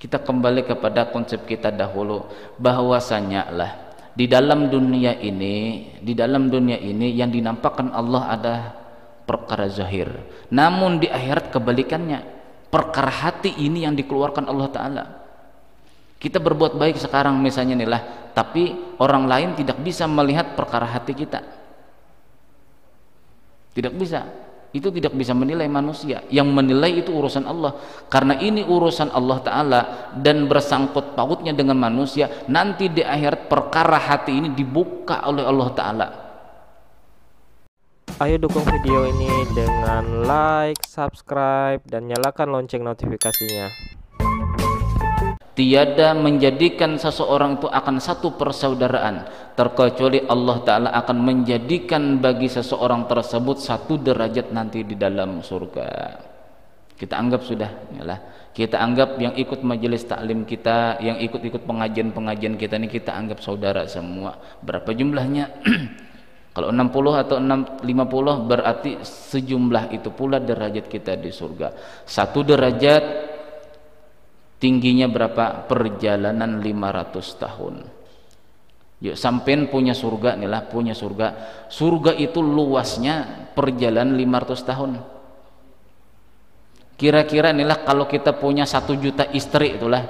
Kita kembali kepada konsep kita dahulu, bahwasanya lah di dalam dunia ini yang dinampakkan Allah ada perkara zahir, namun di akhirat kebalikannya, perkara hati ini yang dikeluarkan Allah Ta'ala. Kita berbuat baik sekarang misalnya nih lah, tapi orang lain tidak bisa melihat perkara hati kita, tidak bisa. Itu tidak bisa menilai manusia. Yang menilai itu urusan Allah. Karena ini urusan Allah Ta'ala dan bersangkut pautnya dengan manusia. Nanti di akhirat perkara hati ini dibuka oleh Allah Ta'ala. Ayo dukung video ini dengan like, subscribe, dan nyalakan lonceng notifikasinya. Tiada menjadikan seseorang itu akan satu persaudaraan, terkecuali Allah Ta'ala akan menjadikan bagi seseorang tersebut satu derajat nanti di dalam surga. Kita anggap sudah, yalah, kita anggap yang ikut majelis taklim kita, yang ikut pengajian kita ini, kita anggap saudara semua. Berapa jumlahnya? Kalau 60 atau 50 berarti sejumlah itu pula derajat kita di surga. Satu derajat tingginya berapa? Perjalanan 500 tahun. Yuk, sampean punya surga nih lah, punya surga. Surga itu luasnya perjalanan 500 tahun. Kira-kira inilah kalau kita punya 1 juta istri, itulah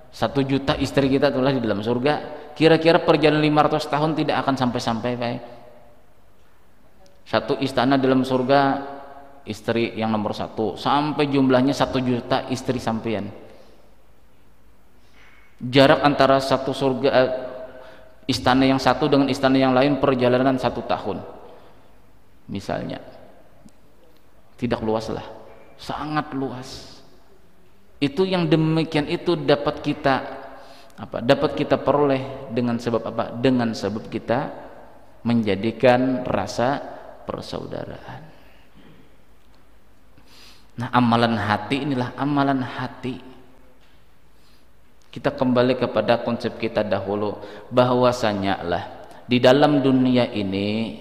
1 juta istri kita itulah di dalam surga. Kira-kira perjalanan 500 tahun tidak akan sampai-sampai, baik. Satu istana dalam surga, istri yang nomor 1, sampai jumlahnya 1 juta istri sampean. Jarak antara satu surga, istana yang satu dengan istana yang lain perjalanan 1 tahun misalnya. Tidak luas lah, sangat luas. Itu yang demikian itu dapat kita peroleh dengan sebab apa? Dengan sebab kita menjadikan rasa persaudaraan. Nah, amalan hati inilah amalan hati. Kita kembali kepada konsep kita dahulu, bahwasanya lah di dalam dunia ini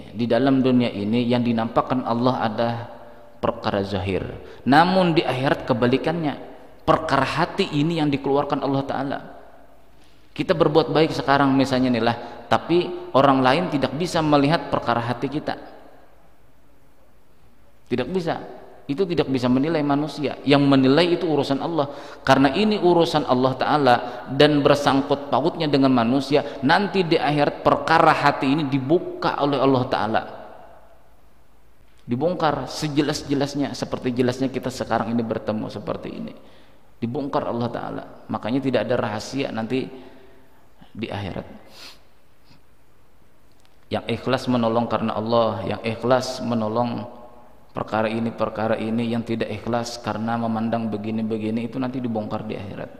yang dinampakkan Allah ada perkara zahir, namun di akhirat kebalikannya, perkara hati ini yang dikeluarkan Allah Ta'ala. Kita berbuat baik sekarang misalnya nih lah, tapi orang lain tidak bisa melihat perkara hati kita, tidak bisa. Itu tidak bisa menilai manusia. Yang menilai itu urusan Allah. Karena ini urusan Allah Ta'ala dan bersangkut pautnya dengan manusia. Nanti di akhirat perkara hati ini dibuka oleh Allah Ta'ala, dibongkar sejelas-jelasnya, seperti jelasnya kita sekarang ini bertemu seperti ini. Dibongkar Allah Ta'ala. Makanya tidak ada rahasia nanti di akhirat. Yang ikhlas menolong karena Allah, yang ikhlas menolong perkara ini, yang tidak ikhlas karena memandang begini-begini, itu nanti dibongkar di akhirat.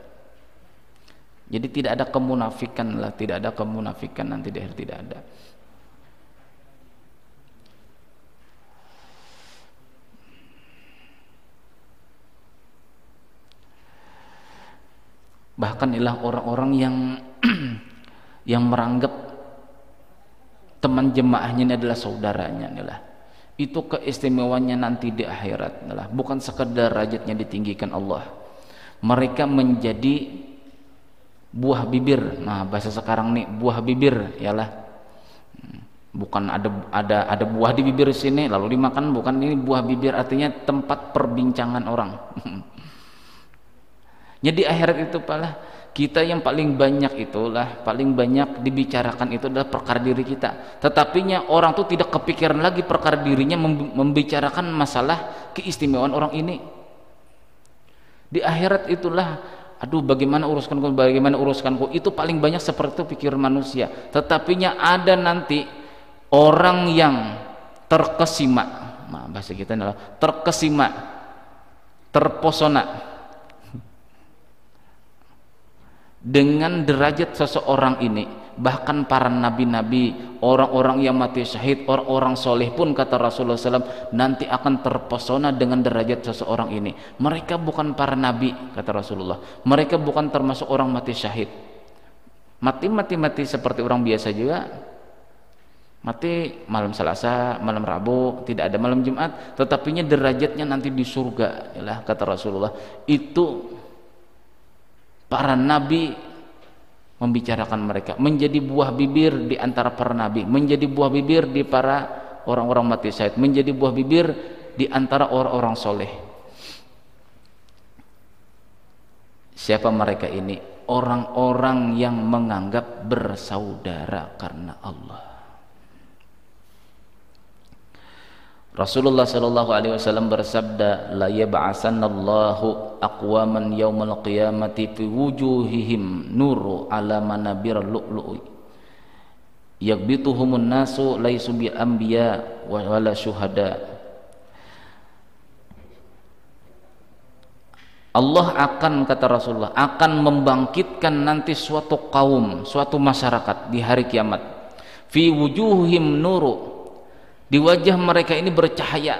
Jadi tidak ada kemunafikan lah, tidak ada kemunafikan nanti di akhirat, tidak ada. Bahkan ialah orang-orang yang yang meranggap teman jemaahnya ini adalah saudaranya inilah. Itu keistimewaannya nanti di akhirat adalah bukan sekedar derajatnya ditinggikan Allah, mereka menjadi buah bibir. Nah, bahasa sekarang nih buah bibir, ialah bukan ada buah di bibir sini lalu dimakan, bukan. Ini buah bibir artinya tempat perbincangan orang. Jadi akhirat itu pala kita yang paling banyak dibicarakan itu adalah perkara diri kita. Tetapinya orang tuh tidak kepikiran lagi perkara dirinya, membicarakan masalah keistimewaan orang ini. Di akhirat itulah, aduh bagaimana uruskanku, itu paling banyak seperti itu pikiran manusia. Tetapinya ada nanti orang yang terkesima, nah, bahasa kita adalah terkesima, terpesona dengan derajat seseorang ini. Bahkan para nabi-nabi, orang-orang yang mati syahid, orang-orang soleh pun kata Rasulullah SAW nanti akan terpesona dengan derajat seseorang ini. Mereka bukan para nabi kata Rasulullah, mereka bukan termasuk orang mati syahid, mati seperti orang biasa juga, mati malam Selasa, malam Rabu, tidak ada malam Jumat, tetapinya derajatnya nanti di surga, yalah, kata Rasulullah. Itu para nabi membicarakan mereka, menjadi buah bibir di antara para nabi, menjadi buah bibir di para orang-orang mati syahid, menjadi buah bibir di antara orang-orang soleh. Siapa mereka ini? Orang-orang yang menganggap bersaudara karena Allah. Rasulullah sallallahu alaihi wasallam bersabda, la yab'asanallahu aqwaman yaumal qiyamati fi wujuhihim nuru ala manabir lu'lu'i yaghbituhumun nasu laisu bi anbiya wala syuhada. Allah akan, kata Rasulullah, akan membangkitkan nanti suatu kaum, suatu masyarakat di hari kiamat, fi wujuhihim nuru, di wajah mereka ini bercahaya,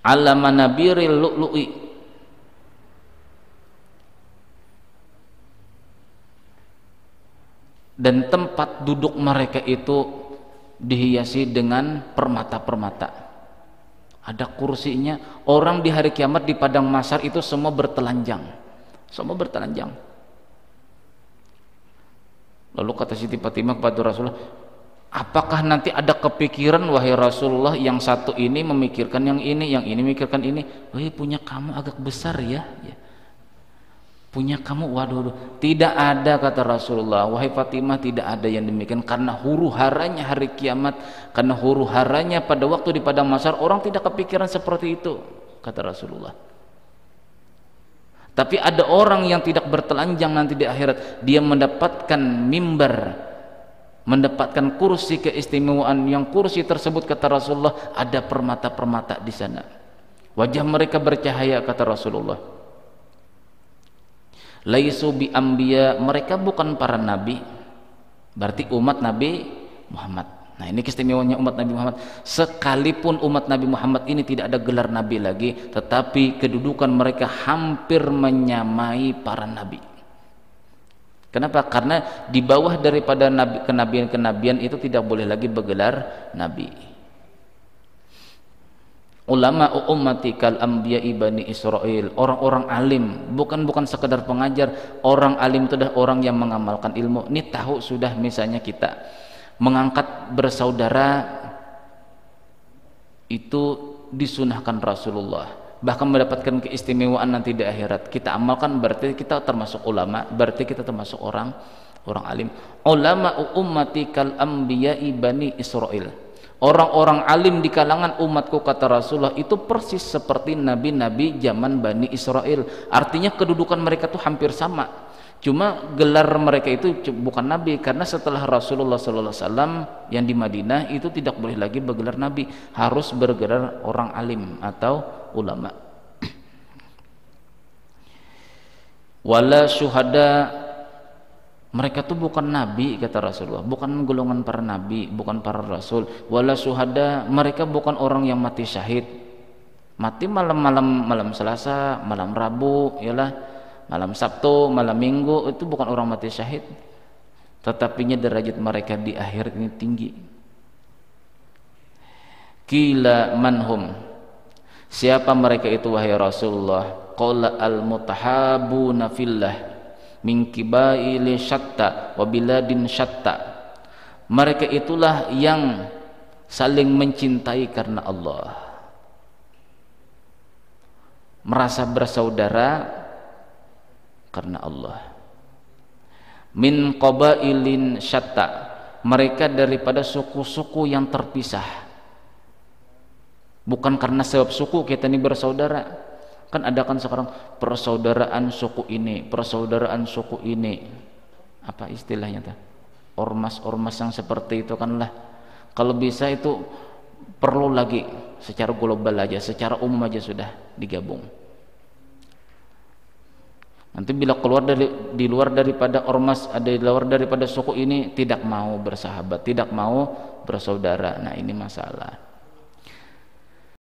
ala manabiril lu'lu'i, dan tempat duduk mereka itu dihiasi dengan permata-permata. Ada kursinya. Orang di hari kiamat di padang mahsyar itu semua bertelanjang, semua bertelanjang. Lalu kata Siti Fatimah kepada Rasulullah, apakah nanti ada kepikiran wahai Rasulullah, yang satu ini memikirkan yang ini memikirkan ini? Wah, punya kamu agak besar ya. Punya kamu, waduh. Tidak ada, kata Rasulullah, wahai Fatimah, tidak ada yang demikian. Karena huru haranya hari kiamat, karena huru haranya pada waktu di padang mahsyar, orang tidak kepikiran seperti itu, kata Rasulullah. Tapi ada orang yang tidak bertelanjang nanti di akhirat, dia mendapatkan mimbar, mendapatkan kursi keistimewaan, yang kursi tersebut, kata Rasulullah, ada permata-permata di sana. Wajah mereka bercahaya, kata Rasulullah. Laisu bi anbiya, mereka bukan para nabi, berarti umat Nabi Muhammad. Nah, ini keistimewaannya umat Nabi Muhammad. Sekalipun umat Nabi Muhammad ini tidak ada gelar nabi lagi, tetapi kedudukan mereka hampir menyamai para nabi. Kenapa? Karena di bawah daripada nabi, kenabian itu tidak boleh lagi bergelar nabi. Ulama ummati kal anbiya'i bani Israil, orang-orang alim, bukan sekedar pengajar. Orang alim itu adalah orang yang mengamalkan ilmu. Ini tahu sudah, misalnya kita mengangkat bersaudara itu disunahkan Rasulullah, bahkan mendapatkan keistimewaan nanti di akhirat. Kita amalkan, berarti kita termasuk ulama, berarti kita termasuk orang alim. Ulama ummati kal anbiya'i bani Israil, orang-orang alim di kalangan umatku, kata Rasulullah, itu persis seperti nabi-nabi zaman Bani Israel. Artinya kedudukan mereka tuh hampir sama, cuma gelar mereka itu bukan nabi, karena setelah Rasulullah SAW yang di Madinah itu tidak boleh lagi bergelar nabi, harus bergelar orang alim atau ulama. Wala syuhada, mereka tuh bukan nabi, kata Rasulullah, bukan golongan para nabi, bukan para rasul. Wala syuhada, mereka bukan orang yang mati syahid, mati malam Selasa, malam Rabu, yalah, malam Sabtu, malam Minggu, itu bukan orang mati syahid. Tetapinya derajat mereka di akhirat ini tinggi. Qila manhum, siapa mereka itu wahai Rasulullah? Qala al-mutahabuna fillah min kibaili syatta wa biladin syatta, mereka itulah yang saling mencintai karena Allah, merasa bersaudara karena Allah. Min qabailin syatta, mereka daripada suku-suku yang terpisah, bukan karena sebab suku kita ini bersaudara. Kan ada kan sekarang persaudaraan suku ini, persaudaraan suku ini, apa istilahnya tuh, ormas-ormas yang seperti itu kan lah. Kalau bisa itu perlu lagi secara global aja, secara umum aja sudah digabung. Nanti bila keluar di luar daripada ormas, ada di luar daripada suku ini, tidak mau bersahabat, tidak mau bersaudara, nah ini masalah.